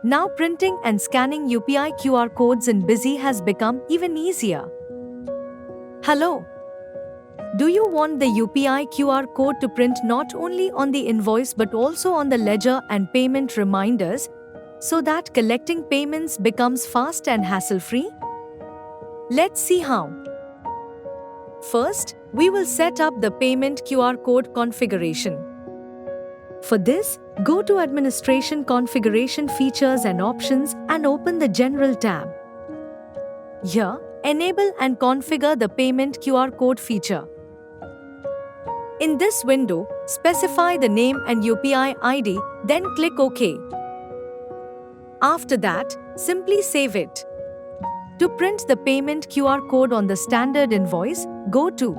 Now printing and scanning UPI QR codes in Busy has become even easier. Hello. Do you want the UPI QR code to print not only on the invoice but also on the ledger and payment reminders so that collecting payments becomes fast and hassle-free? Let's see how. First, we will set up the payment QR code configuration. For this, go to Administration Configuration Features and Options and open the General tab. Here, enable and configure the payment QR code feature. In this window, specify the name and UPI ID, then click OK. After that, simply save it. To print the payment QR code on the standard invoice, go to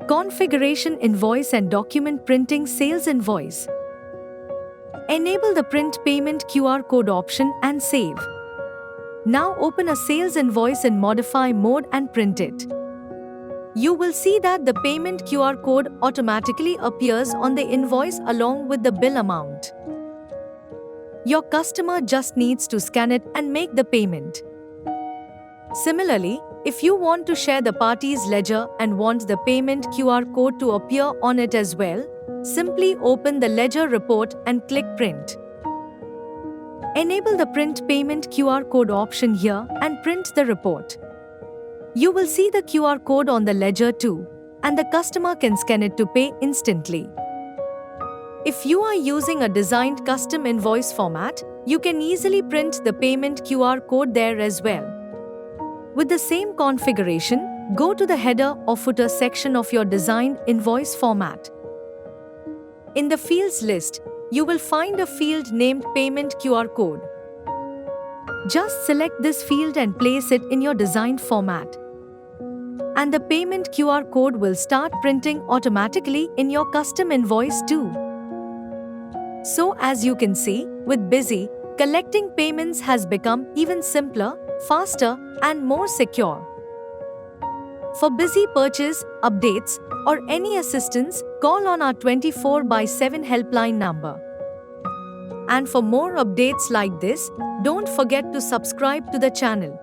Configuration Invoice and Document Printing Sales Invoice. Enable the Print Payment QR code option and save. Now open a sales invoice in Modify mode and print it. You will see that the payment QR code automatically appears on the invoice along with the bill amount. Your customer just needs to scan it and make the payment. Similarly, if you want to share the party's ledger and want the payment QR code to appear on it as well, simply open the ledger report and click Print. Enable the Print Payment QR code option here and print the report. You will see the QR code on the ledger too, and the customer can scan it to pay instantly. If you are using a designed custom invoice format, you can easily print the payment QR code there as well. With the same configuration, go to the header or footer section of your designed invoice format. In the fields list, you will find a field named Payment QR Code. Just select this field and place it in your designed format. And the payment QR code will start printing automatically in your custom invoice too. So as you can see, with Busy, collecting payments has become even simpler, faster, and more secure. For Busy purchase, updates, or any assistance, call on our 24/7 helpline number. And for more updates like this, don't forget to subscribe to the channel.